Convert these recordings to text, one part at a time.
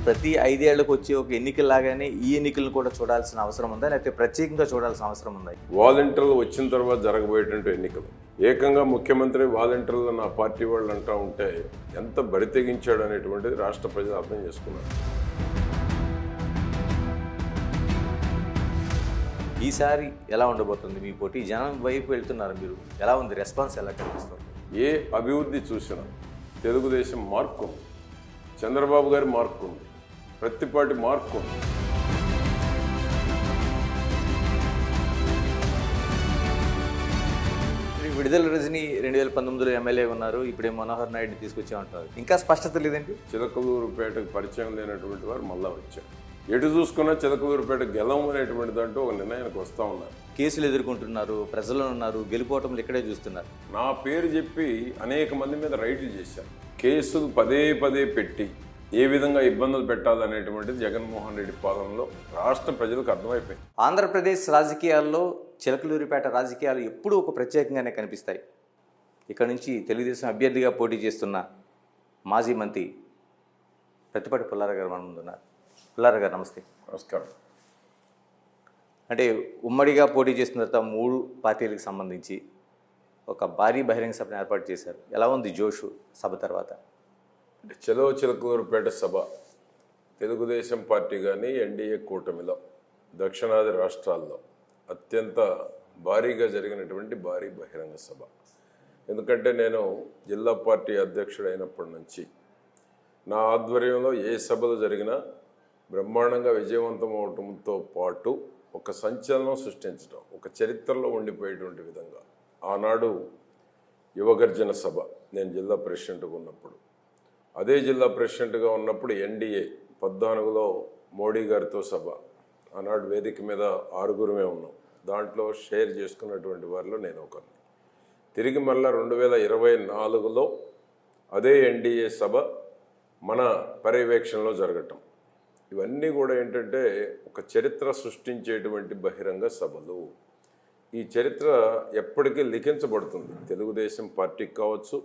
ప్రతి 5 ఏళ్లకు వచ్చే ఒక ఎన్నికల్లాగానే ఈ ఎన్నికలను కూడా చూడాల్సిన అవసరం ఉందా, లేకపోతే ప్రత్యేకంగా చూడాల్సిన అవసరం ఉందా? వాలంటీర్లు వచ్చిన తర్వాత జరగబోయేటువంటి ఎన్నికలు ఏకంగా ముఖ్యమంత్రి వాలంటీర్లు నా పార్టీ వాళ్ళు అంటూ ఉంటే ఎంత బరి తెగించాడు అనేటువంటిది రాష్ట్ర ప్రజలు అర్థం చేసుకున్నారు. ఈసారి ఎలా ఉండబోతుంది మీ పోటీ? జనం వైపు వెళ్తున్నారు మీరు, ఎలా ఉంది రెస్పాన్స్, ఎలా కనిపిస్తుంది? ఏ అభివృద్ధి చూసినా తెలుగుదేశం మార్కు ఉంది, చంద్రబాబు గారి మార్కు ఉంది, ప్రతిపాటి మార్కు ఉంది. విడుదల రజని 2019లో ఎమ్మెల్యే ఉన్నారు, ఇప్పుడే మనోహర్ నాయుడు తీసుకొచ్చామంటారు, ఇంకా స్పష్టత లేదండి. చిలకలూరుపేటకు పరిచయం లేనటువంటి వారు మళ్ళా వచ్చారు. ఎటు చూసుకున్నా చిలకలూరుపేట గెలం అనేటువంటి దాంట్లో ఒక నిర్ణయానికి వస్తూ ఉన్నారు. కేసులు ఎదుర్కొంటున్నారు, ప్రజలు ఉన్నారు, గెలుపోవటంలో ఇక్కడే చూస్తున్నారు. నా పేరు చెప్పి అనేక మంది మీద రైడ్లు చేశారు. కేసులు పదే పదే పెట్టి ఏ విధంగా ఇబ్బందులు పెట్టాలనేటువంటిది జగన్మోహన్ రెడ్డి పాలనలో రాష్ట్ర ప్రజలకు అర్థమైపోయింది. ఆంధ్రప్రదేశ్ రాజకీయాల్లో చిలకలూరిపేట రాజకీయాలు ఎప్పుడూ ఒక ప్రత్యేకంగానే కనిపిస్తాయి. ఇక్కడ నుంచి తెలుగుదేశం అభ్యర్థిగా పోటీ చేస్తున్న మాజీ మంత్రి ప్రతిపాటి పుల్లారావు గారు మన ముందున్నారు. పుల్లారావు గారు నమస్తే. నమస్కారం. అంటే ఉమ్మడిగా పోటీ చేస్తున్న తర్వాత 3 పార్టీలకు సంబంధించి ఒక భారీ బహిరంగ సభను ఏర్పాటు చేశారు. ఎలా ఉంది జోషు సభ తర్వాత? చలో చిలకలూరుపేట సభ తెలుగుదేశం పార్టీ కానీ ఎన్డీఏ కూటమిలో దక్షిణాది రాష్ట్రాల్లో అత్యంత భారీగా జరిగినటువంటి భారీ బహిరంగ సభ. ఎందుకంటే నేను జిల్లా పార్టీ అధ్యక్షుడైనప్పటి నుంచి నా ఆధ్వర్యంలో ఏ సభలు జరిగినా బ్రహ్మాండంగా విజయవంతం అవడంతో పాటు ఒక సంచలనం సృష్టించడం, ఒక చరిత్రలో ఉండిపోయేటువంటి విధంగా ఆనాడు యువగర్జన సభ నేను జిల్లా ప్రెసిడెంట్గా ఉన్నప్పుడు, అదే జిల్లా ప్రెసిడెంట్గా ఉన్నప్పుడు ఎన్డీఏ 14లో మోడీ గారితో సభ, ఆనాడు వేదిక మీద 6గురమే ఉన్నాం. దాంట్లో షేర్ చేసుకున్నటువంటి వారిలో నేను ఒకరిని. తిరిగి మళ్ళీ 2024లో అదే ఎన్డీఏ సభ మన పర్యవేక్షణలో జరగటం, ఇవన్నీ కూడా ఏంటంటే ఒక చరిత్ర సృష్టించేటువంటి బహిరంగ సభలు. ఈ చరిత్ర ఎప్పటికీ లిఖించబడుతుంది. తెలుగుదేశం పార్టీకి కావచ్చు,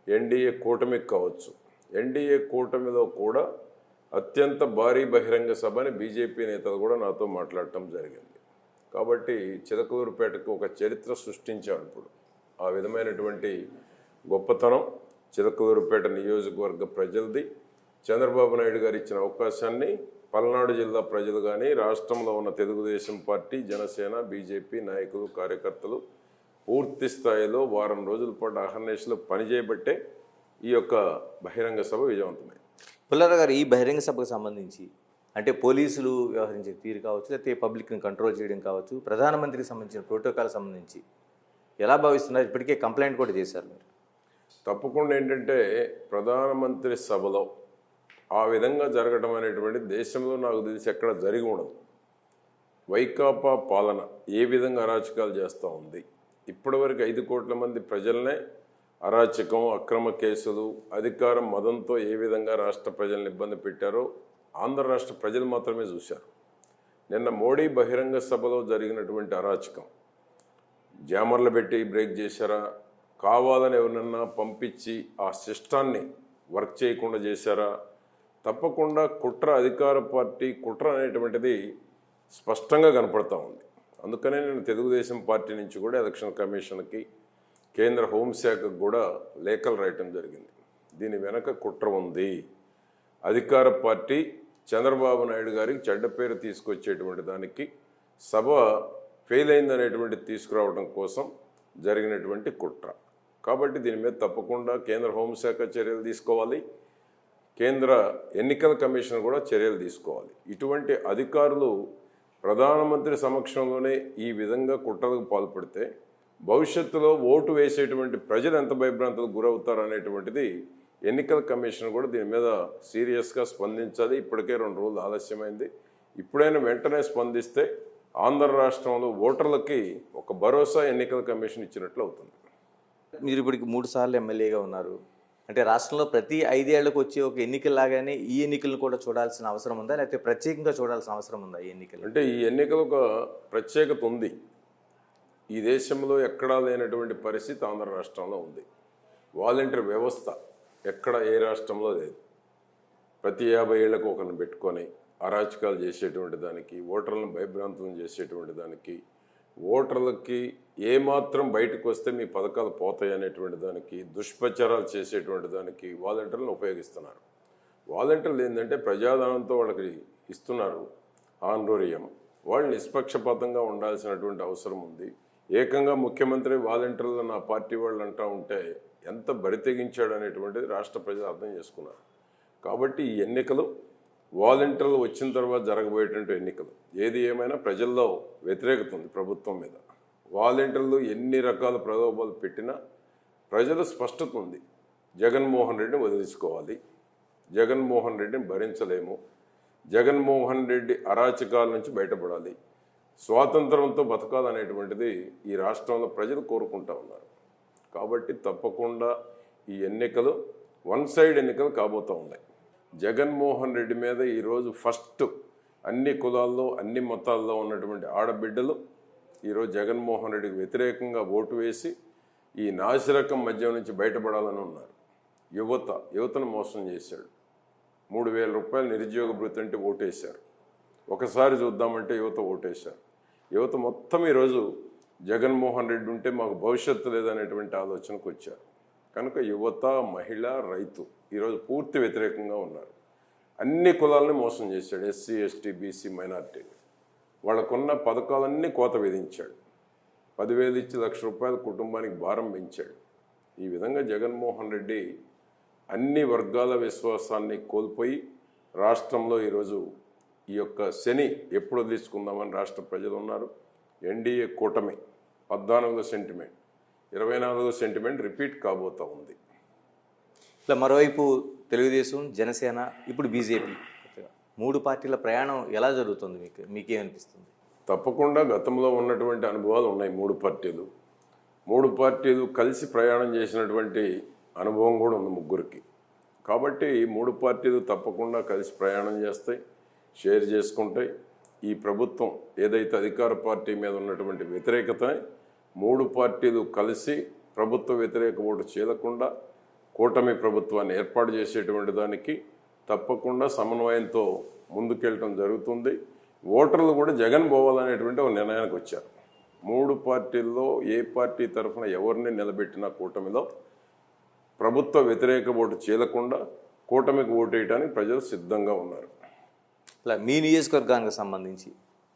ఎన్డీఏ కూటమికి కావచ్చు. ఎన్డీఏ కూటమిలో కూడా అత్యంత భారీ బహిరంగ సభని బీజేపీ నేతలు కూడా నాతో మాట్లాడటం జరిగింది. కాబట్టి చిలకలూరుపేటకు ఒక చరిత్ర సృష్టించాం. ఇప్పుడు ఆ విధమైనటువంటి గొప్పతనం చిలకలూరుపేట నియోజకవర్గ ప్రజలది. చంద్రబాబు నాయుడు గారు ఇచ్చిన అవకాశాన్ని పల్నాడు జిల్లా ప్రజలు కానీ, రాష్ట్రంలో ఉన్న తెలుగుదేశం పార్టీ, జనసేన, బీజేపీ నాయకులు, కార్యకర్తలు పూర్తి స్థాయిలో వారం రోజుల పాటు అహర్నిశలు పనిచేయబట్టే ఈ యొక్క బహిరంగ సభ విజయవంతమైంది. పుల్లారావు గారు, ఈ బహిరంగ సభకు సంబంధించి అంటే పోలీసులు వ్యవహరించే తీరు కావచ్చు, లేకపోతే పబ్లిక్ని కంట్రోల్ చేయడం కావచ్చు, ప్రధానమంత్రికి సంబంధించిన ప్రోటోకాల్ సంబంధించి ఎలా భావిస్తున్నారు? ఇప్పటికే కంప్లైంట్ కూడా చేశారు మీరు. తప్పకుండా ఏంటంటే ప్రధానమంత్రి సభలో ఆ విధంగా జరగడం అనేటువంటి దేశంలో నాకు తెలిసి ఎక్కడ జరిగి ఉండదు. వైకాపా పాలన ఏ విధంగా అరాచకాలు చేస్తూ ఉంది, ఇప్పటివరకు 5 కోట్ల మంది ప్రజలనే అరాచకం, అక్రమ కేసులు, అధికారం మదంతో ఏ విధంగా రాష్ట్ర ప్రజలను ఇబ్బంది పెట్టారో ఆంధ్ర రాష్ట్ర ప్రజలు మాత్రమే చూశారు. నిన్న మోడీ బహిరంగ సభలో జరిగినటువంటి అరాచకం, జామర్లు పెట్టి బ్రేక్ చేశారా, కావాలని ఎవరినన్నా పంపించి ఆ సిస్టాన్ని వర్క్ చేయకుండా చేశారా? తప్పకుండా కుట్ర, అధికార పార్టీ కుట్ర అనేటువంటిది స్పష్టంగా కనపడతా ఉంది. అందుకనే నేను తెలుగుదేశం పార్టీ నుంచి కూడా ఎలక్షన్ కమిషన్కి, కేంద్ర హోంశాఖకు కూడా లేఖలు రాయటం జరిగింది. దీని వెనక కుట్ర ఉంది. అధికార పార్టీ చంద్రబాబు నాయుడు గారికి చెడ్డ పేరు తీసుకొచ్చేటువంటి దానికి, సభ ఫెయిల్ అయిందనేటువంటి తీసుకురావడం కోసం జరిగినటువంటి కుట్ర. కాబట్టి దీని మీద తప్పకుండా కేంద్ర హోంశాఖ చర్యలు తీసుకోవాలి, కేంద్ర ఎన్నికల కమిషన్ కూడా చర్యలు తీసుకోవాలి. ఇటువంటి అధికారులు ప్రధానమంత్రి సమక్షంలోనే ఈ విధంగా కుట్రలకు పాల్పడితే భవిష్యత్తులో ఓటు వేసేటువంటి ప్రజలు ఎంత భయభ్రాంతులకు గురవుతారు అనేటువంటిది ఎన్నికల కమిషన్ కూడా దీని మీద సీరియస్గా స్పందించాలి. ఇప్పటికే 2 రోజులు ఆలస్యమైంది. ఇప్పుడైనా వెంటనే స్పందిస్తే ఆంధ్ర రాష్ట్రంలో ఓటర్లకి ఒక భరోసా ఎన్నికల కమిషన్ ఇచ్చినట్లు అవుతుంది. మీరు ఇప్పటికి 3 సార్లు ఎమ్మెల్యేగా ఉన్నారు. అంటే రాష్ట్రంలో ప్రతి 5 ఏళ్లకు వచ్చే ఒక ఎన్నికల్లాగానే ఈ ఎన్నికలను కూడా చూడాల్సిన అవసరం ఉందా, లేకపోతే ప్రత్యేకంగా చూడాల్సిన అవసరం ఉందా ఈ ఎన్నికలు? అంటే ఈ ఎన్నికలు ఒక ప్రత్యేకత ఉంది. ఈ దేశంలో ఎక్కడా లేనటువంటి పరిస్థితి ఆంధ్ర రాష్ట్రంలో ఉంది. వాలంటీర్ వ్యవస్థ ఎక్కడ ఏ రాష్ట్రంలో లేదు. ప్రతి 50 ఏళ్లకు ఒకరిని పెట్టుకొని అరాచకాలు చేసేటువంటి దానికి, ఓటర్లను భయభ్రాంతులను చేసేటువంటి దానికి, ఓటర్లకి ఏమాత్రం బయటకు వస్తే మీ పథకాలు పోతాయి అనేటువంటి దానికి, దుష్ప్రచారాలు చేసేటువంటి దానికి వాలంటీర్లను ఉపయోగిస్తున్నారు. వాలంటీర్లు ఏంటంటే ప్రజాధనంతో వాళ్ళకి ఇస్తున్నారు ఆందోళన. వాళ్ళు నిష్పక్షపాతంగా ఉండాల్సినటువంటి అవసరం ఉంది. ఏకంగా ముఖ్యమంత్రి వాలంటీర్లు నా పార్టీ వాళ్ళు అంటూ ఉంటే ఎంత బరితెగించాడు అనేటువంటిది రాష్ట్ర ప్రజలు అర్థం చేసుకున్నారు. కాబట్టి ఈ ఎన్నికలు వాలంటీర్లు వచ్చిన తర్వాత జరగబోయేటువంటి ఎన్నికలు. ఏది ఏమైనా ప్రజల్లో వ్యతిరేకత ఉంది ప్రభుత్వం మీద. వాలంటీర్లు ఎన్ని రకాల ప్రలోభాలు పెట్టినా ప్రజల స్పష్టత ఉంది. జగన్మోహన్ రెడ్డిని వదిలించుకోవాలి, జగన్మోహన్ రెడ్డిని భరించలేము, జగన్మోహన్ రెడ్డి అరాచకాల నుంచి బయటపడాలి, స్వాతంత్రంతో బతకాలనేటువంటిది ఈ రాష్ట్రంలో ప్రజలు కోరుకుంటా ఉన్నారు. కాబట్టి తప్పకుండా ఈ ఎన్నికలు వన్ సైడ్ ఎన్నికలు కాబోతూ ఉన్నాయి. జగన్మోహన్ రెడ్డి మీద ఈరోజు ఫస్ట్ అన్ని కులాల్లో అన్ని మతాల్లో ఉన్నటువంటి ఆడబిడ్డలు ఈరోజు జగన్మోహన్ రెడ్డికి వ్యతిరేకంగా ఓటు వేసి ఈ నాసిరకం మద్యం నుంచి బయటపడాలని ఉన్నారు. యువతను మోసం చేశాడు. 3,000 రూపాయలు నిరుద్యోగ భృతి అంటే ఓటేశారు. ఒకసారి చూద్దామంటే యువత ఓటేశారు. యువత మొత్తం ఈరోజు జగన్మోహన్ రెడ్డి ఉంటే మాకు భవిష్యత్తు లేదనేటువంటి ఆలోచనకు వచ్చారు. కనుక యువత, మహిళ, రైతు ఈరోజు పూర్తి వ్యతిరేకంగా ఉన్నారు. అన్ని కులాలని మోసం చేశాడు. ఎస్సీ, ఎస్టీ, బీసీ, మైనార్టీ వాళ్ళకున్న పథకాలన్నీ కోత విధించాడు. 10,000 ఇచ్చి ₹1,00,000 కుటుంబానికి భారం పెంచాడు. ఈ విధంగా జగన్మోహన్ రెడ్డి అన్ని వర్గాల విశ్వాసాన్ని కోల్పోయి రాష్ట్రంలో ఈరోజు ఈ యొక్క శని ఎప్పుడు వదిలించుకుందామని రాష్ట్ర ప్రజలు ఉన్నారు. ఎన్డీఏ కూటమి 14వ సెంటిమెంట్, 24వ సెంటిమెంట్ రిపీట్ కాబోతూ ఉంది. ఇట్లా మరోవైపు తెలుగుదేశం, జనసేన, ఇప్పుడు బీజేపీ, 3 పార్టీల ప్రయాణం ఎలా జరుగుతుంది? మీకేమనిపిస్తుంది? తప్పకుండా గతంలో ఉన్నటువంటి అనుభవాలు ఉన్నాయి. 3 పార్టీలు కలిసి ప్రయాణం చేసినటువంటి అనుభవం కూడా ఉంది ముగ్గురికి. కాబట్టి 3 పార్టీలు తప్పకుండా కలిసి ప్రయాణం చేస్తాయి, షేర్ చేసుకుంటాయి. ఈ ప్రభుత్వం ఏదైతే అధికార పార్టీ మీద ఉన్నటువంటి వ్యతిరేకతని 3 పార్టీలు కలిసి ప్రభుత్వ వ్యతిరేక ఓటు చీలకుండా కూటమి ప్రభుత్వాన్ని ఏర్పాటు చేసేటువంటి దానికి తప్పకుండా సమన్వయంతో ముందుకెళ్ళటం జరుగుతుంది. ఓటర్లు కూడా జగన్ పోవాలనేటువంటి ఒక నిర్ణయానికి వచ్చారు. 3 పార్టీల్లో ఏ పార్టీ తరఫున ఎవరిని నిలబెట్టినా కూటమిలో ప్రభుత్వ వ్యతిరేక ఓటు చీలకుండా కూటమికి ఓటు వేయడానికి ప్రజలు సిద్ధంగా ఉన్నారు. ఇట్లా మీ నియోజకవర్గానికి సంబంధించి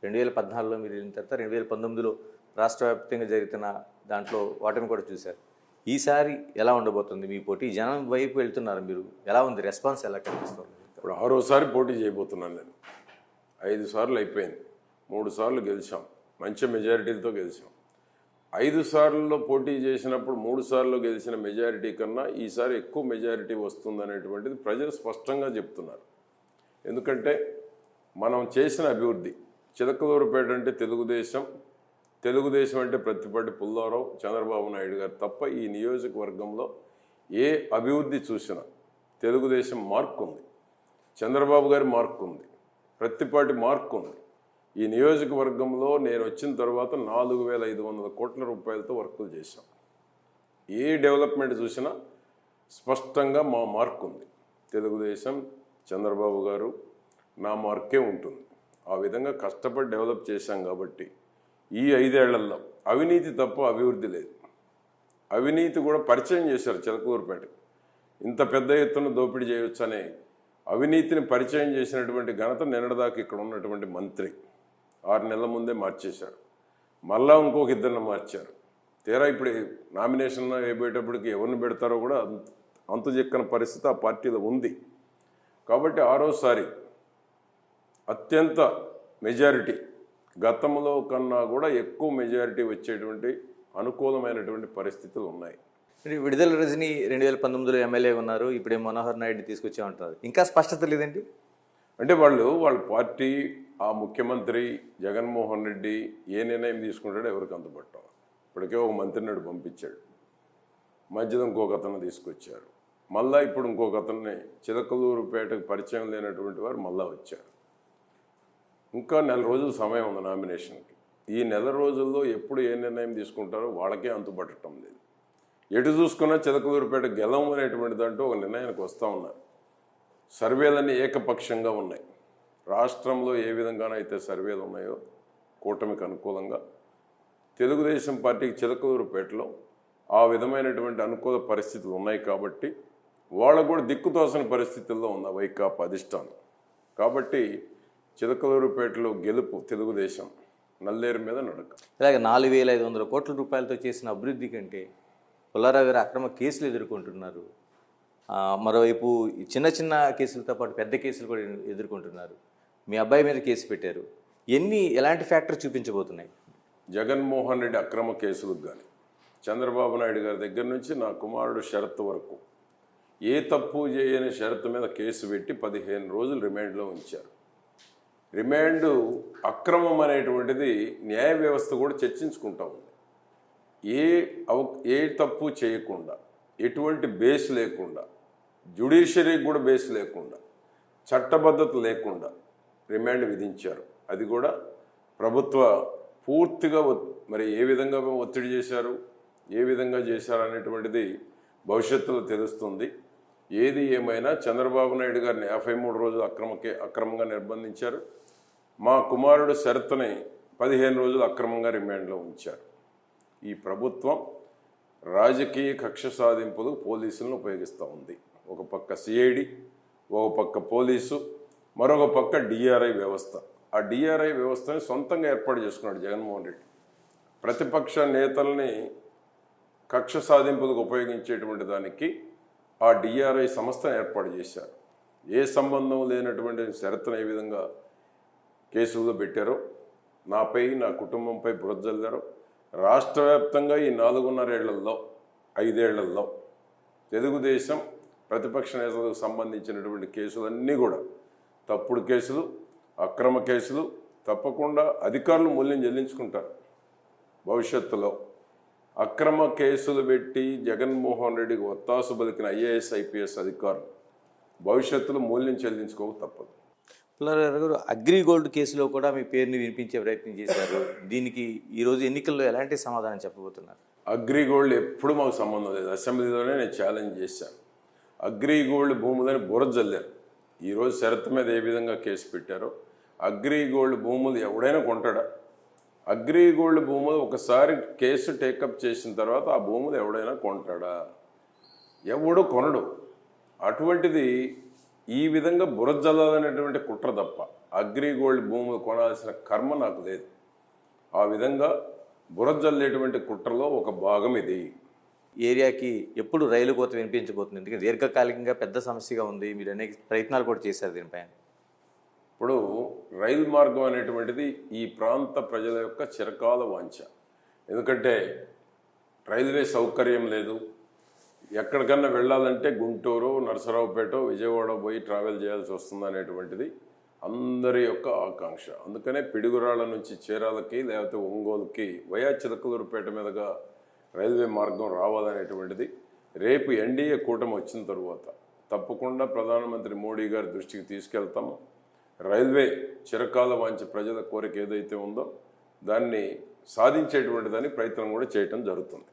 2014లో మీరు వెళ్ళిన తర్వాత 2019లో రాష్ట్ర వ్యాప్తంగా జరుగుతున్న దాంట్లో ఓటమి కూడా చూశారు. ఈసారి ఎలా ఉండబోతుంది మీ పోటీ? జనం వైపు వెళ్తున్నారు మీరు, ఎలా ఉంది రెస్పాన్స్, ఎలా కనిపిస్తుంది? ఇప్పుడు 6వసారి పోటీ చేయబోతున్నాను నేను. 5 సార్లు అయిపోయింది, 3 సార్లు గెలిచాం, మంచి మెజారిటీలతో గెలిచాం. 5 సార్లలో పోటీ చేసినప్పుడు 3 సార్లు గెలిచిన మెజారిటీ కన్నా ఈసారి ఎక్కువ మెజారిటీ వస్తుందనేటువంటిది ప్రజలు స్పష్టంగా చెప్తున్నారు. ఎందుకంటే మనం చేసిన అభివృద్ధి, చిలకలూరుపేట అంటే తెలుగుదేశం అంటే ప్రతిపాటి పుల్లారావు, చంద్రబాబు నాయుడు గారు తప్ప ఈ నియోజకవర్గంలో ఏ అభివృద్ధి చూసినా తెలుగుదేశం మార్క్ ఉంది, చంద్రబాబు గారి మార్క్ ఉంది, ప్రతిపాటి మార్క్ ఉంది. ఈ నియోజకవర్గంలో నేను వచ్చిన తర్వాత 4,500 కోట్ల రూపాయలతో వర్కులు చేశాం. ఏ డెవలప్మెంట్ చూసినా స్పష్టంగా మా మార్క్ ఉంది. తెలుగుదేశం, చంద్రబాబు గారు, నా మార్కే ఉంటుంది. ఆ విధంగా కష్టపడి డెవలప్ చేశాం. కాబట్టి ఈ 5 ఏళ్లలో అవినీతి తప్ప అభివృద్ధి లేదు. అవినీతి కూడా పరిచయం చేశారు చిలకలూరుపేటకి. ఇంత పెద్ద ఎత్తున దోపిడీ చేయొచ్చు అనే అవినీతిని పరిచయం చేసినటువంటి ఘనత నిన్నటిదాకా ఇక్కడ ఉన్నటువంటి మంత్రి 6 నెలల ముందే మార్చేశారు. మళ్ళా ఇంకొక 2 మార్చారు. తీరా ఇప్పుడు నామినేషన్ అయిపోయేటప్పటికి ఎవరిని పెడతారో కూడా అంతుచెక్కని పరిస్థితి ఆ పార్టీలో ఉంది. కాబట్టి 6వసారి అత్యంత మెజారిటీ, గతంలో కన్నా కూడా ఎక్కువ మెజారిటీ వచ్చేటువంటి అనుకూలమైనటువంటి పరిస్థితులు ఉన్నాయి. విడుదల రజని 2019లో ఎమ్మెల్యే ఉన్నారు, ఇప్పుడే మనోహర్ నాయుడు తీసుకొచ్చామంటారు. ఇంకా స్పష్టత లేదండి. అంటే వాళ్ళ పార్టీ, ఆ ముఖ్యమంత్రి జగన్మోహన్ రెడ్డి ఏ నిర్ణయం తీసుకుంటాడో ఎవరికి అందుబట్టం. ఇప్పటికే ఒక మంత్రిని పంపించాడు, మధ్యలో ఇంకొక అతను తీసుకొచ్చారు, మళ్ళీ ఇప్పుడు ఇంకొక అతన్ని, చిలకలూరుపేటకు పరిచయం లేనటువంటి వారు మళ్ళీ వచ్చారు. ఇంకా 4 రోజులు సమయం ఉంది నామినేషన్కి. ఈ 4 రోజుల్లో ఎప్పుడు ఏ నిర్ణయం తీసుకుంటారో వాళ్ళకే అంతుపట్టడం లేదు. ఎటు చూసుకున్నా చిలకలూరుపేట గెలం అనేటువంటి దాంట్లో ఒక నిర్ణయానికి వస్తూ ఉన్నారు. సర్వేలన్నీ ఏకపక్షంగా ఉన్నాయి. రాష్ట్రంలో ఏ విధంగానైతే సర్వేలు ఉన్నాయో కూటమికి అనుకూలంగా, తెలుగుదేశం పార్టీకి చిలకలూరుపేటలో ఆ విధమైనటువంటి అనుకూల పరిస్థితులు ఉన్నాయి కాబట్టి వాళ్ళకు కూడా దిక్కుతోసని పరిస్థితుల్లో ఉన్న వైకాపా అధిష్టానం. కాబట్టి చిలకలూరుపేటలో గెలుపు తెలుగుదేశం, నల్లేరు మీద నడక. ఇలాగ 4,500 కోట్ల రూపాయలతో చేసిన అభివృద్ధి కంటే పుల్లారావు గారు అక్రమ కేసులు ఎదుర్కొంటున్నారు. మరోవైపు ఈ చిన్న చిన్న కేసులతో పాటు పెద్ద కేసులు కూడా ఎదుర్కొంటున్నారు. మీ అబ్బాయి మీద కేసు పెట్టారు. ఎలాంటి ఫ్యాక్టర్ చూపించబోతున్నాయి? జగన్మోహన్ రెడ్డి అక్రమ కేసులకు కానీ, చంద్రబాబు నాయుడు గారి దగ్గర నుంచి నా కుమారుడు షరత్ వరకు ఏ తప్పు చేయని షరతు మీద కేసు పెట్టి 15 రోజులు రిమాండ్లో ఉంచారు. రిమాండ్ అక్రమం అనేటువంటిది న్యాయ వ్యవస్థ కూడా చర్చించుకుంటా ఉంది. ఏ తప్పు చేయకుండా, ఎటువంటి బేస్ లేకుండా, జ్యుడిషియరీకి కూడా బేస్ లేకుండా, చట్టబద్ధత లేకుండా రిమాండ్ విధించారు. అది కూడా ప్రభుత్వ పూర్తిగా మరి ఏ విధంగా ఒత్తిడి చేశారు, ఏ విధంగా చేశారు అనేటువంటిది భవిష్యత్తులో తెలుస్తుంది. ఏది ఏమైనా చంద్రబాబు నాయుడు గారిని 53 రోజులు అక్రమంగా నిర్బంధించారు. మా కుమారుడు శరత్ని 15 రోజులు అక్రమంగా రిమాండ్లో ఉంచారు. ఈ ప్రభుత్వం రాజకీయ కక్ష సాధింపులు పోలీసులను ఉపయోగిస్తూ ఉంది. ఒక పక్క సిఐడి, ఒక పక్క పోలీసు, మరొక పక్క డిఆర్ఐ వ్యవస్థ. ఆ డిఆర్ఐ వ్యవస్థని సొంతంగా ఏర్పాటు చేసుకున్నాడు జగన్మోహన్ రెడ్డి. ప్రతిపక్ష నేతల్ని కక్ష సాధింపులకు ఉపయోగించేటువంటి దానికి ఆ డిఆర్ఐ సంస్థను ఏర్పాటు చేశారు. ఏ సంబంధం లేనటువంటి షరతును ఏ విధంగా కేసుల్లో పెట్టారో, నాపై నా కుటుంబంపై బురదజల్లారో, రాష్ట్ర వ్యాప్తంగా ఈ 4.5 ఏళ్లలో 5 ఏళ్లలో తెలుగుదేశం ప్రతిపక్ష నేతలకు సంబంధించినటువంటి కేసులన్నీ కూడా తప్పుడు కేసులు, అక్రమ కేసులు. తప్పకుండా అధికారులు మూల్యం చెల్లించుకుంటారు. భవిష్యత్తులో అక్రమ కేసులు పెట్టి జగన్మోహన్ రెడ్డికి ఒత్తాసు పలికిన ఐఏఎస్ ఐపీఎస్ అధికారులు భవిష్యత్తులో మూల్యం చెల్లించుకోక తప్పదు. పుల్లారావు గారు, అగ్రిగోల్డ్ కేసులో కూడా మీ పేరుని వినిపించే ప్రయత్నం చేశారు. దీనికి ఈరోజు ఎన్నికల్లో ఎలాంటి సమాధానం చెప్పబోతున్నారు? అగ్రిగోల్డ్ ఎప్పుడు మాకు సంబంధం లేదు. అసెంబ్లీలోనే నేను ఛాలెంజ్ చేశాను. అగ్రిగోల్డ్ భూములని బురదజల్లారు. ఈరోజు షరతు మీద ఏ విధంగా కేసు పెట్టారో, అగ్రిగోల్డ్ భూములు ఎవడైనా కొంటాడా? అగ్రిగోల్డ్ భూములు ఒకసారి కేసు టేకప్ చేసిన తర్వాత ఆ భూములు ఎవడైనా కొంటాడా? ఎవడు కొనడు. అటువంటిది ఈ విధంగా బురదజల్లాలనేటువంటి కుట్ర తప్ప అగ్రిగోల్డ్ భూములు కొనాల్సిన కర్మ నాకు లేదు. ఆ విధంగా బురదజల్లేటువంటి కుట్రలో ఒక భాగం ఇది. ఏరియాకి ఎప్పుడు రైలు కోత వినిపించబోతుంది? ఎందుకంటే దీర్ఘకాలికంగా పెద్ద సమస్యగా ఉంది. మీరు అనేక ప్రయత్నాలు కూడా చేశారు దీనిపైన. ఇప్పుడు రైలు మార్గం అనేటువంటిది ఈ ప్రాంత ప్రజల యొక్క చిరకాల వాంఛ. ఎందుకంటే రైల్వే సౌకర్యం లేదు. ఎక్కడికన్నా వెళ్ళాలంటే గుంటూరు, నరసరావుపేట, విజయవాడ పోయి ట్రావెల్ చేయాల్సి వస్తుంది అనేటువంటిది అందరి యొక్క ఆకాంక్ష. అందుకనే పిడుగురాళ్ళ నుంచి చీరాలకి లేకపోతే ఒంగోలుకి వయా చిలకలూరుపేట మీదుగా రైల్వే మార్గం రావాలనేటువంటిది రేపు ఎన్డీఏ కూటమి వచ్చిన తరువాత తప్పకుండా ప్రధానమంత్రి మోడీ గారి దృష్టికి తీసుకెళ్తాము. రైల్వే చిరకాల వాంఛ ప్రజల కోరిక ఏదైతే ఉందో దాన్ని సాధించేటువంటి దానికి ప్రయత్నం కూడా చేయటం జరుగుతుంది.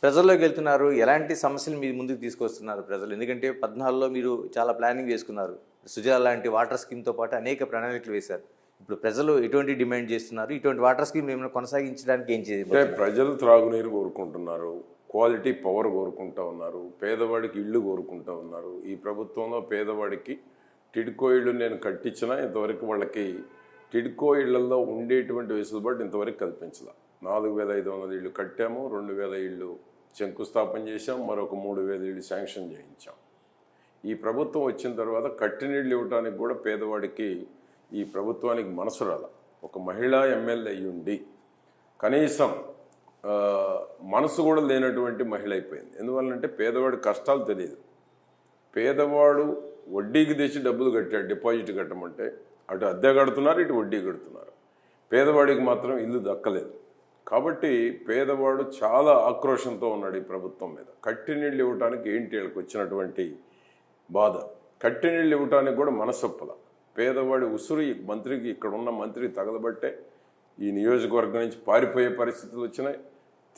ప్రజల్లోకి వెళ్తున్నారు. ఎలాంటి సమస్యలు మీరు ముందుకు తీసుకొస్తున్నారు ప్రజలు? ఎందుకంటే 14లో మీరు చాలా ప్లానింగ్ చేసుకున్నారు. సుజల లాంటి వాటర్ స్కీమ్తో పాటు అనేక ప్రణాళికలు వేశారు. ఇప్పుడు ప్రజలు ఎటువంటి డిమాండ్ చేస్తున్నారు? ఇటువంటి వాటర్ స్కీమ్ ఏమైనా కొనసాగించడానికి ఏం చేయాలి? ప్రజలు త్రాగునీరు కోరుకుంటున్నారు, క్వాలిటీ పవర్ కోరుకుంటూ ఉన్నారు, పేదవాడికి ఇళ్ళు కోరుకుంటూ ఉన్నారు. ఈ ప్రభుత్వంలో పేదవాడికి టిడ్కో ఇళ్ళు నేను కట్టించినా ఇంతవరకు వాళ్ళకి టిడ్కో ఇళ్లలో ఉండేటువంటి వెసులుబాటు ఇంతవరకు కల్పించలే. 4,500 ఇళ్ళు కట్టాము, 2,000 ఇళ్ళు శంకుస్థాపన చేశాం, మరొక 3,000 ఇళ్ళు శాంక్షన్ చేయించాం. ఈ ప్రభుత్వం వచ్చిన తర్వాత కట్టినీళ్ళు ఇవ్వడానికి కూడా పేదవాడికి ఈ ప్రభుత్వానికి మనసు రాల. ఒక మహిళా ఎమ్మెల్యే అయ్యుండి కనీసం మనసు కూడా లేనటువంటి మహిళ అయిపోయింది. ఎందువల్లంటే పేదవాడి కష్టాలు తెలియదు. పేదవాడు వడ్డీకి తెచ్చి డబ్బులు కట్టాడు, డిపాజిట్ కట్టమంటే అటు అద్దె కడుతున్నారు, ఇటు వడ్డీ కడుతున్నారు. పేదవాడికి మాత్రం ఇల్లు దక్కలేదు. కాబట్టి పేదవాడు చాలా ఆక్రోషంతో ఉన్నాడు ఈ ప్రభుత్వం మీద. కట్టినీళ్ళు ఇవ్వడానికి ఏంటి వీళ్ళకి వచ్చినటువంటి బాధ? కట్టినీళ్ళు ఇవ్వడానికి కూడా మనసొప్పల. పేదవాడి ఉసురు ఈ మంత్రికి, ఇక్కడ ఉన్న మంత్రి తగలబట్టే ఈ నియోజకవర్గం నుంచి పారిపోయే పరిస్థితులు వచ్చినాయి.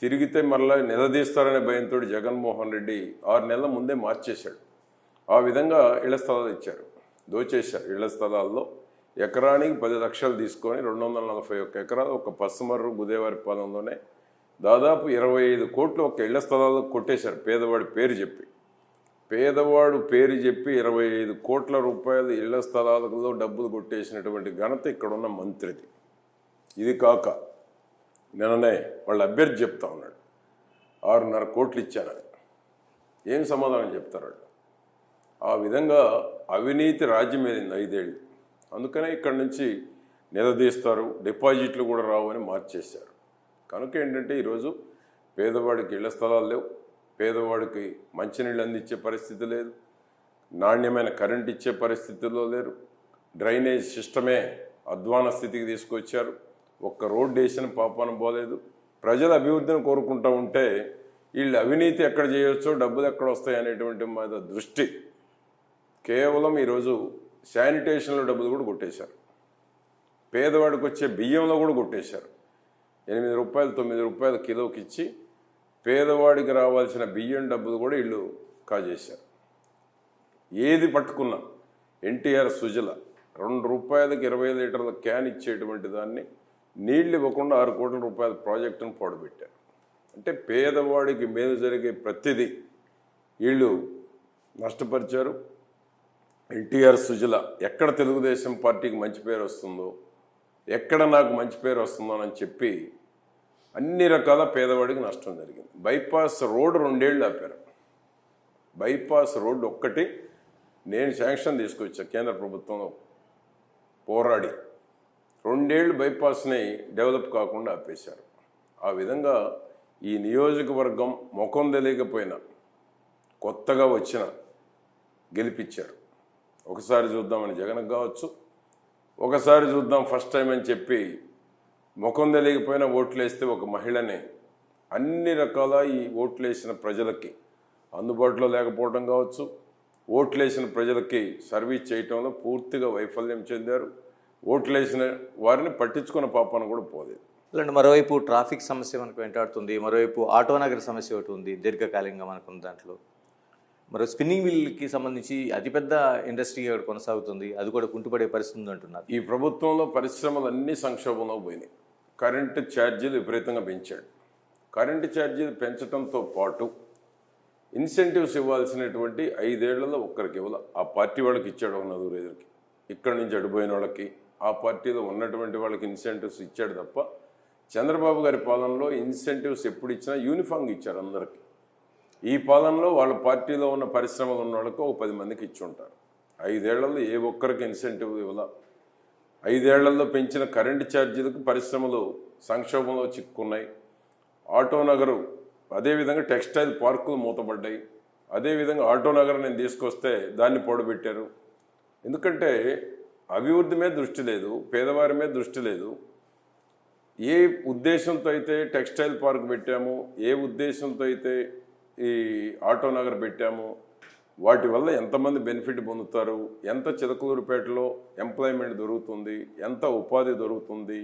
తిరిగితే మరలా నిలదీస్తారనే భయంతో జగన్మోహన్ రెడ్డి 6 నెలల ముందే మార్చేశాడు. ఆ విధంగా ఇళ్ల స్థలాలు ఇచ్చారు. దోచేశారు. ఇళ్ల స్థలాల్లో ఎకరానికి 10 లక్షలు తీసుకొని 241 ఎకరాలు ఒక పసుమర్రు గుదేవారిపాలెంలోనే దాదాపు 25 కోట్లు ఒక ఇళ్ల స్థలాల్లో కొట్టేశారు. పేదవాడి పేరు చెప్పి 25 కోట్ల రూపాయలు ఇళ్ల స్థలాలలో డబ్బులు కొట్టేసినటువంటి ఘనత ఇక్కడున్న మంత్రిది. ఇది కాక నిన్ననే వాళ్ళ అభ్యర్థి చెప్తా ఉన్నాడు 6.5 కోట్లు ఇచ్చానని. ఏం సమాధానం చెప్తారు వాళ్ళు? ఆ విధంగా అవినీతి రాజ్యం ఏదింది 5 ఏళ్ళు. అందుకనే ఇక్కడి నుంచి నిలదీస్తారు, డిపాజిట్లు కూడా రావని మార్చేశారు. కనుక ఏంటంటే ఈరోజు పేదవాడికి ఇళ్ల స్థలాలు లేవు, పేదవాడికి మంచినీళ్ళు అందించే పరిస్థితి లేదు, నాణ్యమైన కరెంట్ ఇచ్చే పరిస్థితుల్లో లేరు, డ్రైనేజ్ సిస్టమే అధ్వాన స్థితికి తీసుకొచ్చారు, ఒక్క రోడ్డు వేసిన పాపాన పోలేదు. ప్రజల అభివృద్ధిని కోరుకుంటూ ఉంటే వీళ్ళు అవినీతి ఎక్కడ చేయొచ్చో డబ్బులు ఎక్కడ వస్తాయి అనేటువంటి మీద దృష్టి కేవలం ఈరోజు శానిటేషన్లో డబ్బులు కూడా కొట్టేశారు. పేదవాడికి వచ్చే బియ్యంలో కూడా కొట్టేశారు. 8 రూపాయలు 9 రూపాయలు కిలోకి ఇచ్చి పేదవాడికి రావాల్సిన బియ్యం డబ్బులు కూడా వీళ్ళు కాజేశారు. ఏది పట్టుకున్నా ఎన్టీఆర్ సుజల 2 రూపాయలకి 20 లీటర్ల క్యాన్ ఇచ్చేటువంటి దాన్ని నీళ్ళు ఇవ్వకుండా 6 కోట్ల రూపాయల ప్రాజెక్టును పాడుపెట్టారు. అంటే పేదవాడికి మేలు జరిగే ప్రతిదీ వీళ్ళు నష్టపరిచారు. ఎన్టీఆర్ సుజల ఎక్కడ తెలుగుదేశం పార్టీకి మంచి పేరు వస్తుందో, ఎక్కడ నాకు మంచి పేరు వస్తుందో అని చెప్పి అన్ని రకాల పేదవాడికి నష్టం జరిగింది. బైపాస్ రోడ్డు 2 ఏళ్ళు ఆపారు. బైపాస్ రోడ్డు ఒక్కటి నేను శాంక్షన్ తీసుకొచ్చా కేంద్ర ప్రభుత్వంలో పోరాడి. 2 ఏళ్ళు బైపాస్ని డెవలప్ కాకుండా ఆపేశారు. ఆ విధంగా ఈ నియోజకవర్గం ముఖం తెలియకపోయినా కొత్తగా వచ్చిన గెలిపించారు. ఒకసారి చూద్దామని జగన్కి కావచ్చు, ఒకసారి చూద్దాం ఫస్ట్ టైం అని చెప్పి ముఖం తెలియకపోయినా ఓట్లు వేస్తే ఒక మహిళని అన్ని రకాల ఈ ఓట్లు వేసిన ప్రజలకి అందుబాటులో లేకపోవడం కావచ్చు, ఓట్లు వేసిన ప్రజలకి సర్వీస్ చేయటంలో పూర్తిగా వైఫల్యం చెందారు. ఓట్లు వేసిన వారిని పట్టించుకున్న పాపాన కూడా పోలేదు. ఇలాంటి మరోవైపు ట్రాఫిక్ సమస్య మనకు వెంటాడుతుంది, మరోవైపు ఆటో నగర సమస్య ఒకటి ఉంది దీర్ఘకాలికంగా మనకున్న దాంట్లో. మరో స్పిన్నింగ్ మిల్కి సంబంధించి అతిపెద్ద ఇండస్ట్రీ ఇక్కడ కొనసాగుతుంది, అది కూడా కుంటుపడే పరిస్థితి ఉంది అంటున్నారు. ఈ ప్రభుత్వంలో పరిశ్రమలు అన్ని సంక్షోభంలో పోయినాయి. కరెంటు ఛార్జీలు విపరీతంగా పెంచాడు. కరెంటు ఛార్జీలు పెంచడంతో పాటు ఇన్సెంటివ్స్ ఇవ్వాల్సినటువంటి 5 ఏళ్లలో ఒక్కరికి ఇవ్వాల. ఆ పార్టీ వాళ్ళకి ఇచ్చాడు ఒక 4 ఎదురుకి, ఇక్కడి నుంచి అడిపోయిన వాళ్ళకి ఆ పార్టీలో ఉన్నటువంటి వాళ్ళకి ఇన్సెంటివ్స్ ఇచ్చాడు తప్ప చంద్రబాబు గారి పాలనలో ఇన్సెంటివ్స్ ఎప్పుడు ఇచ్చినా యూనిఫామ్గా ఇచ్చారు అందరికీ. ఈ పాలనలో వాళ్ళ పార్టీలో ఉన్న పరిశ్రమలు ఉన్న వాళ్ళకు ఒక 10 మందికి ఇచ్చి ఉంటారు. 5 ఏళ్లలో ఏ ఒక్కరికి ఇన్సెంటివ్ ఇవ్వాల. 5 ఏళ్లలో పెంచిన కరెంటు ఛార్జీలకు పరిశ్రమలు సంక్షోభంలో చిక్కున్నాయి. ఆటో నగరు అదేవిధంగా టెక్స్టైల్ పార్కులు మూతపడ్డాయి. అదేవిధంగా ఆటో నగరం నేను తీసుకొస్తే దాన్ని పొడబెట్టారు. ఎందుకంటే అభివృద్ధి మీద దృష్టి లేదు, పేదవారి మీద దృష్టి లేదు. ఏ ఉద్దేశంతో అయితే టెక్స్టైల్ పార్క్ పెట్టాము, ఏ ఉద్దేశంతో అయితే ఈ ఆటో నగర్ పెట్టాము, వాటి వల్ల ఎంతమంది బెనిఫిట్ పొందుతారు, ఎంత చిలకలూరుపేటలో ఎంప్లాయ్మెంట్ దొరుకుతుంది, ఎంత ఉపాధి దొరుకుతుంది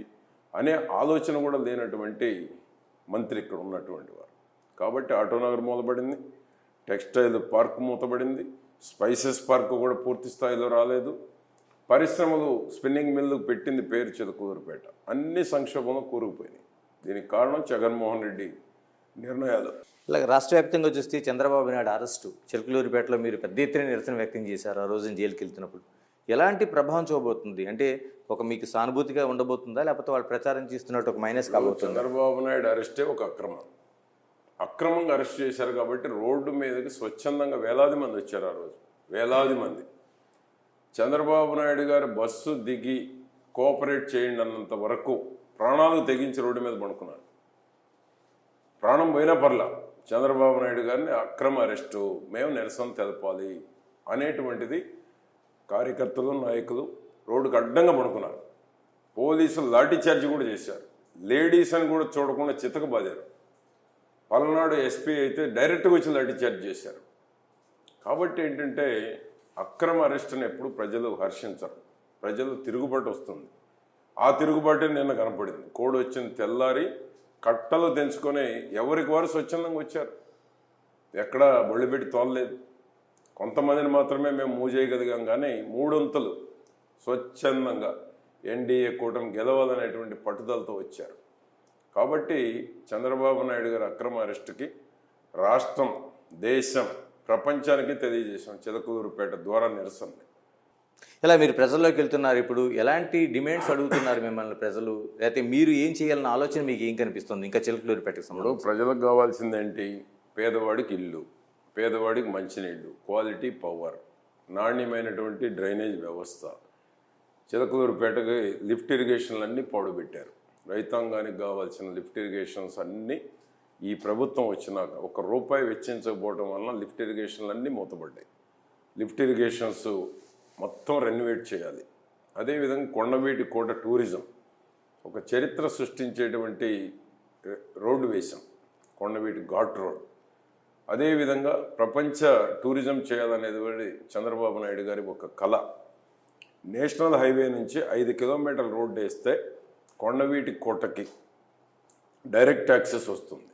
అనే ఆలోచన కూడా లేనటువంటి మంత్రి ఇక్కడ ఉన్నటువంటి వారు. కాబట్టి ఆటో నగర్ మూతపడింది, టెక్స్టైల్ పార్క్ మూతపడింది, స్పైసెస్ పార్క్ కూడా పూర్తి స్థాయిలో రాలేదు. పరిశ్రమలు స్పిన్నింగ్ మిల్లు పెట్టింది పేరు చిలకలూరుపేట, అన్ని సంక్షోభంలో కూరుకుపోయినాయి. దీనికి కారణం జగన్మోహన్ రెడ్డి నిర్ణయాలు. ఇలాగ రాష్ట్ర వ్యాప్తంగా చూస్తే చంద్రబాబు నాయుడు అరెస్టు, చిలకలూరిపేటలో మీరు పెద్ద ఎత్తున నిరసన వ్యక్తం చేశారు ఆ రోజున జైలుకి వెళ్తున్నప్పుడు. ఎలాంటి ప్రభావం చూడబోతుంది? అంటే ఒక మీకు సానుభూతిగా ఉండబోతుందా, లేకపోతే వాళ్ళు ప్రచారం చేస్తున్నట్టు ఒక మైనస్ కాబోతుంది? చంద్రబాబు నాయుడు అరెస్టే ఒక అక్రమంగా అరెస్ట్ చేశారు కాబట్టి రోడ్డు మీదకి స్వచ్ఛందంగా వేలాది మంది వచ్చారు. ఆ రోజు వేలాది మంది చంద్రబాబు నాయుడు గారు బస్సు దిగి కోఆపరేట్ చేయండి అన్నంత వరకు ప్రాణాలు తెగించి రోడ్డు మీద పడుకున్నారు. ప్రాణం పోయినా పర్లా చంద్రబాబు నాయుడు గారిని అక్రమ అరెస్టు, మేము నిరసన తెలపాలి అనేటువంటిది కార్యకర్తలు నాయకులు రోడ్డుకు అడ్డంగా పడుకున్నారు. పోలీసులు లాఠీ చార్జ్ కూడా చేశారు. లేడీస్ అని కూడా చూడకుండా చితక బాదారు. పల్నాడు ఎస్పీ అయితే డైరెక్ట్గా వచ్చి లాఠీ చార్జ్ చేశారు. కాబట్టి ఏంటంటే అక్రమ అరెస్టును ఎప్పుడు ప్రజలు హర్షించరు, ప్రజలు తిరుగుబాటు వస్తుంది. ఆ తిరుగుబాటే నిన్న కనపడింది. కోడ్ వచ్చిన తెల్లారి కట్టలు తెంచుకొని ఎవరికి వారు స్వచ్ఛందంగా వచ్చారు. ఎక్కడ బొళ్ళిపెట్టి తోలలేదు. కొంతమందిని మాత్రమే మేము మూవ్ చేయగలిగాం, కానీ మూడొంతులు స్వచ్ఛందంగా ఎన్డీఏ కూటమి గెలవాలనేటువంటి పట్టుదలతో వచ్చారు. కాబట్టి చంద్రబాబు నాయుడు గారి అక్రమ అరెస్టుకి రాష్ట్రం, దేశం, ప్రపంచానికి తెలియజేశాం చిలకలూరుపేట ద్వారా నిరసనని. ఇలా మీరు ప్రజల్లోకి వెళ్తున్నారు, ఇప్పుడు ఎలాంటి డిమాండ్స్ అడుగుతున్నారు మిమ్మల్ని ప్రజలు, లేకపోతే మీరు ఏం చేయాలన్న ఆలోచన మీకు ఏం కనిపిస్తుంది ఇంకా చిలకలూరుపేటకు సంబంధించి? ప్రజలకు కావాల్సిందేంటి? పేదవాడికి ఇల్లు, పేదవాడికి మంచినీళ్ళు, క్వాలిటీ పవర్, నాణ్యమైనటువంటి డ్రైనేజ్ వ్యవస్థ. చిలకలూరుపేటకి లిఫ్ట్ ఇరిగేషన్లన్నీ పాడుపెట్టారు. రైతాంగానికి కావాల్సిన లిఫ్ట్ ఇరిగేషన్స్ అన్నీ ఈ ప్రభుత్వం వచ్చినాక ₹1 వెచ్చించకపోవడం వలన లిఫ్ట్ ఇరిగేషన్లన్నీ మూతపడ్డాయి. లిఫ్ట్ ఇరిగేషన్స్ మొత్తం రెన్యువేట్ చేయాలి. అదేవిధంగా కొండవీటి కోట టూరిజం ఒక చరిత్ర సృష్టించేటువంటి రోడ్డు వేశాం, కొండవీటి ఘాట్ రోడ్. అదేవిధంగా ప్రపంచ టూరిజం చేయాలనేది చంద్రబాబు నాయుడు గారి ఒక కళ. నేషనల్ హైవే నుంచి 5 కిలోమీటర్ల రోడ్డు వేస్తే కొండవీటి కోటకి డైరెక్ట్ యాక్సెస్ వస్తుంది.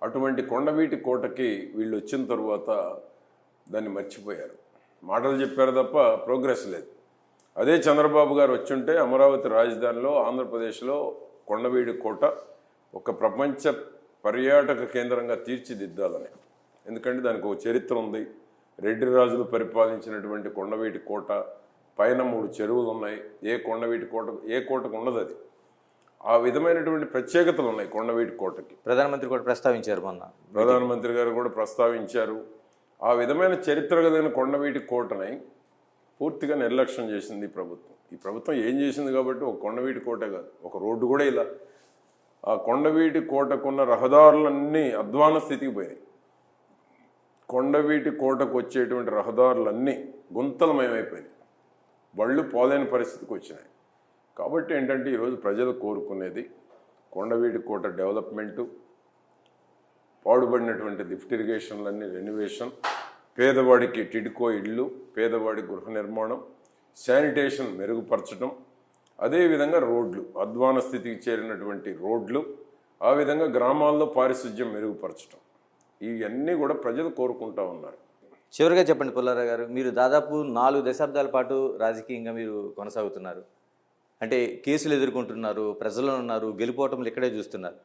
అటువంటి కొండవీటి కోటకి వీళ్ళు వచ్చిన తర్వాత దాన్ని మర్చిపోయారు. మాటలు చెప్పారు తప్ప ప్రోగ్రెస్ లేదు. అదే చంద్రబాబు గారు వచ్చుంటే అమరావతి రాజధానిలో ఆంధ్రప్రదేశ్లో కొండవీటి కోట ఒక ప్రపంచ పర్యాటక కేంద్రంగా తీర్చిదిద్దాలని. ఎందుకంటే దానికి ఒక చరిత్ర ఉంది. రెడ్డి రాజులు పరిపాలించినటువంటి కొండవీటి కోట పైన 3 చెరువులు ఉన్నాయి. ఏ కోటకు ఉండదు అది. ఆ విధమైనటువంటి ప్రత్యేకతలు ఉన్నాయి కొండవీటి కోటకి. ప్రధానమంత్రి కూడా ప్రస్తావించారు మొన్న. ప్రధానమంత్రి గారు కూడా ప్రస్తావించారు. ఆ విధమైన చరిత్ర కలిగిన కొండవీటి కోటని పూర్తిగా నిర్లక్ష్యం చేసింది ఈ ప్రభుత్వం. ఈ ప్రభుత్వం ఏం చేసింది కాబట్టి ఒక కొండవీటి కోటే కాదు, ఒక రోడ్డు కూడా ఇలా. ఆ కొండవీటి కోటకున్న రహదారులన్నీ అధ్వాన స్థితికి పోయినాయి. కొండవీటి కోటకు వచ్చేటువంటి రహదారులన్నీ గుంతలమయమైపోయినాయి. బళ్ళు పోలేని పరిస్థితికి వచ్చినాయి. కాబట్టి ఏంటంటే ఈరోజు ప్రజలు కోరుకునేది కొండవీటి కోట డెవలప్మెంటు, పాడుబడినటువంటి లిఫ్ట్ ఇరిగేషన్లన్నీ రెన్యువేషన్, పేదవాడికి టిడ్కో ఇళ్ళు, పేదవాడి గృహ నిర్మాణం, శానిటేషన్ మెరుగుపరచడం, అదేవిధంగా రోడ్లు, అధ్వాన స్థితికి చేరినటువంటి రోడ్లు, ఆ విధంగా గ్రామాల్లో పారిశుధ్యం మెరుగుపరచడం, ఇవన్నీ కూడా ప్రజలు కోరుకుంటా ఉన్నారు. చివరిగా చెప్పండి పుల్లారావు గారు, మీరు దాదాపు 4 దశాబ్దాల పాటు రాజకీయంగా మీరు కొనసాగుతున్నారు. అంటే కేసులు ఎదుర్కొంటున్నారు, ప్రజలు ఉన్నారు, గెలుపోవటంలు ఇక్కడే చూస్తున్నారు.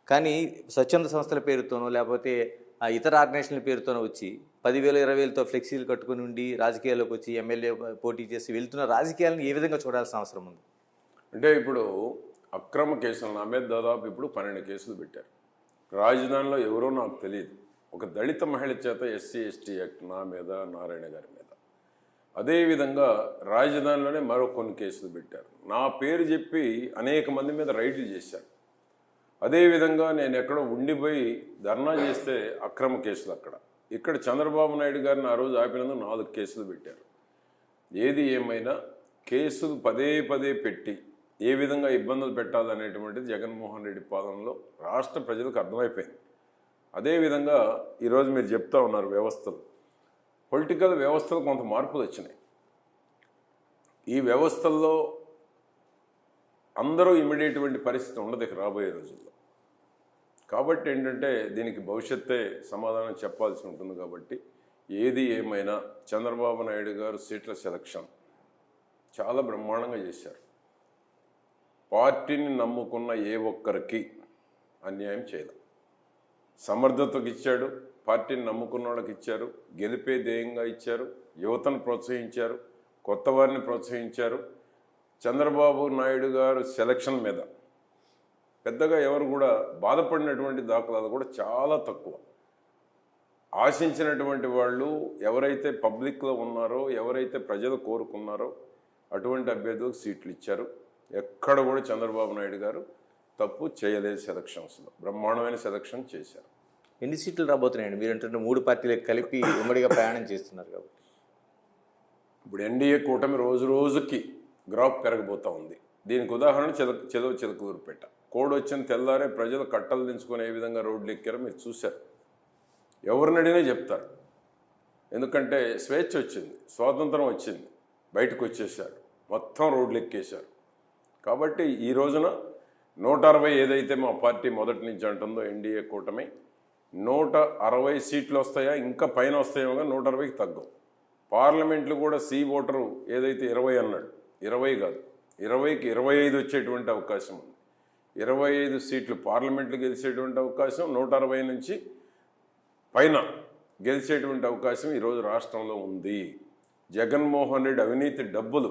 కానీ స్వచ్ఛంద సంస్థల పేరుతోనో లేకపోతే ఇతర ఆర్గనైజేషన్ల పేరుతోనో వచ్చి 10,000 20,000తో ఫ్లెక్సీలు కట్టుకుని ఉండి రాజకీయాల్లోకి వచ్చి ఎమ్మెల్యే పోటీ చేసి వెళ్తున్న రాజకీయాలను ఏ విధంగా చూడాల్సిన అవసరం ఉంది? అంటే ఇప్పుడు అక్రమ కేసులు నా మీద దాదాపు ఇప్పుడు 12 కేసులు పెట్టారు. రాజధానిలో ఎవరో నాకు తెలియదు, ఒక దళిత మహిళ చేత SC ST యాక్ట్ నా మీద, నారాయణ గారి మీద. అదేవిధంగా రాజధానిలోనే మరో కొన్ని కేసులు పెట్టారు. నా పేరు చెప్పి అనేక మంది మీద రైడ్లు చేశారు. అదేవిధంగా నేను ఎక్కడో ఉండిపోయి ధర్నా చేస్తే అక్రమ కేసులు అక్కడ. ఇక్కడ చంద్రబాబు నాయుడు గారిని ఆ రోజు ఆపినందుకు 4 కేసులు పెట్టారు. ఏది ఏమైనా కేసులు పదే పెట్టి ఏ విధంగా ఇబ్బందులు పెట్టాలనేటువంటిది జగన్మోహన్ రెడ్డి పాలనలో రాష్ట్ర ప్రజలకు అర్థమైపోయింది. అదేవిధంగా ఈరోజు మీరు చెప్తా ఉన్నారు వ్యవస్థలు, పొలిటికల్ వ్యవస్థలు కొంత మార్పులు వచ్చినాయి. ఈ వ్యవస్థల్లో అందరూ ఇమిడేటువంటి పరిస్థితి ఉండదు ఇక రాబోయే రోజుల్లో. కాబట్టి ఏంటంటే దీనికి భవిష్యత్తే సమాధానం చెప్పాల్సి ఉంటుంది. కాబట్టి ఏది ఏమైనా చంద్రబాబు నాయుడు గారు సీట్ల సెలక్షన్ చాలా బ్రహ్మాండంగా చేశారు. పార్టీని నమ్ముకున్న ఏ ఒక్కరికి అన్యాయం చేయలేదు. సమర్థతకు ఇచ్చాడు, పార్టీని నమ్ముకున్న వాళ్ళకి ఇచ్చారు, గెలిపే ధ్యేయంగా ఇచ్చారు, యువతను ప్రోత్సహించారు, కొత్త వారిని ప్రోత్సహించారు. చంద్రబాబు నాయుడు గారు సెలక్షన్ మీద పెద్దగా ఎవరు కూడా బాధపడినటువంటి దాఖలాలు కూడా చాలా తక్కువ. ఆశించినటువంటి వాళ్ళు ఎవరైతే పబ్లిక్లో ఉన్నారో, ఎవరైతే ప్రజలు కోరుకున్నారో అటువంటి అభ్యర్థులకు సీట్లు ఇచ్చారు. ఎక్కడ కూడా చంద్రబాబు నాయుడు గారు తప్పు చేయలేదు. సెలక్షన్స్లో బ్రహ్మాండమైన సెలక్షన్ చేశారు. ఎన్ని సీట్లు రాబోతున్నాయండి? మీరు అంటే 3 పార్టీలకు కలిపి ఉమ్మడిగా ప్రయాణం చేస్తున్నారు కాబట్టి. ఇప్పుడు ఎన్డీఏ కూటమి రోజు రోజుకి గ్రాఫ్ పెరగబోతూ ఉంది. దీనికి ఉదాహరణ చిలకలూరుపేట. కోడ్ వచ్చిన తెల్లారే ప్రజలు కట్టలు దించుకొని ఏ విధంగా రోడ్లు ఎక్కారో మీరు చూశారు. ఎవరిని అడిగినా చెప్తారు. ఎందుకంటే స్వేచ్ఛ వచ్చింది, స్వాతంత్రం వచ్చింది, బయటకు వచ్చేసారు, మొత్తం రోడ్లు ఎక్కేశారు. కాబట్టి ఈ రోజున 160 ఏదైతే మా పార్టీ మొదటి నుంచి అంటుందో ఎన్డీఏ కూటమి 160 సీట్లు వస్తాయా, ఇంకా పైన వస్తాయేమో, 160కి తగ్గవు. పార్లమెంట్లు కూడా సి ఓటరు ఏదైతే 20 అన్నాడు, 20 కాదు, 20కి 25 వచ్చేటువంటి అవకాశం ఉంది. 25 సీట్లు పార్లమెంట్లు గెలిచేటువంటి అవకాశం, 160 నుంచి పైన గెలిచేటువంటి అవకాశం ఈరోజు రాష్ట్రంలో ఉంది. జగన్మోహన్ రెడ్డి అవినీతి డబ్బులు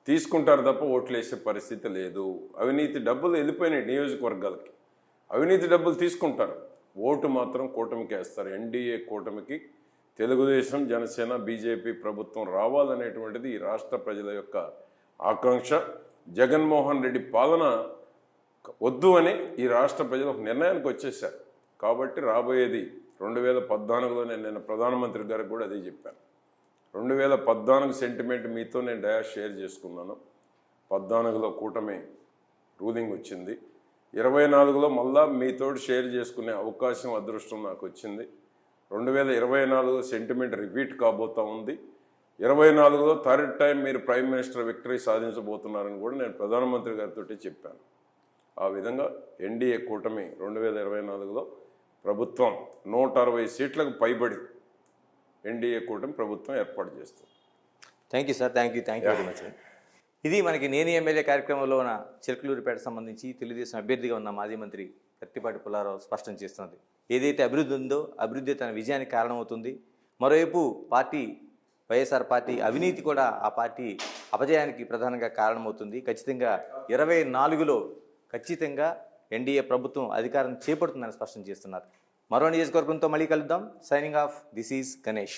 తీసుకుంటారు తప్ప ఓట్లు వేసే పరిస్థితి లేదు. అవినీతి డబ్బులు వెళ్ళిపోయినాయి నియోజకవర్గాలకి. అవినీతి డబ్బులు తీసుకుంటారు, ఓటు మాత్రం కూటమికి వేస్తారు. ఎన్డీఏ కూటమికి తెలుగుదేశం, జనసేన, బీజేపీ ప్రభుత్వం రావాలనేటువంటిది ఈ రాష్ట్ర ప్రజల యొక్క ఆకాంక్ష. జగన్మోహన్ రెడ్డి పాలన వద్దు అని ఈ రాష్ట్ర ప్రజలు ఒక నిర్ణయానికి వచ్చేసారు. కాబట్టి రాబోయేది 2014లో నేను ప్రధానమంత్రి గారికి కూడా అదే చెప్పాను. 2014 సెంటిమెంట్ మీతో నేను షేర్ చేసుకున్నాను. 14లో కూటమి రూలింగ్ వచ్చింది. 24లో మళ్ళా మీతో షేర్ చేసుకునే అవకాశం, అదృష్టం నాకు వచ్చింది. 2024 సెంటిమెంట్ రిపీట్ కాబోతా ఉంది. 24లో థర్డ్ టైం మీరు ప్రైమ్ మినిస్టర్ విక్టరీ సాధించబోతున్నారని కూడా నేను ప్రధానమంత్రి గారితో చెప్పాను. ఆ విధంగా ఎన్డీఏ కూటమి 2024లో ప్రభుత్వం 160 సీట్లకు పైబడి ఎన్డీఏ కూటమి ప్రభుత్వం ఏర్పాటు చేస్తుంది. Thank you sir, thank you very much. ఇది మనకి నేను ఎమ్మెల్యే కార్యక్రమంలో ఉన్న చిలకలూరిపేట సంబంధించి తెలుగుదేశం అభ్యర్థిగా ఉన్న మాజీ మంత్రి ప్రత్తిపాటి పుల్లారావు స్పష్టం చేస్తున్నది. ఏదైతే అభివృద్ధి ఉందో అభివృద్ధి తన విజయానికి కారణమవుతుంది. మరోవైపు పార్టీ వైఎస్ఆర్ పార్టీ అవినీతి కూడా ఆ పార్టీ అపజయానికి ప్రధానంగా కారణమవుతుంది. ఖచ్చితంగా 24లో ఖచ్చితంగా ఎన్డీఏ ప్రభుత్వం అధికారం చేపడుతుందని స్పష్టం చేస్తున్నారు. మరో నియోజకవర్గంతో మళ్ళీ కలుద్దాం. Signing off, this is Ganesh.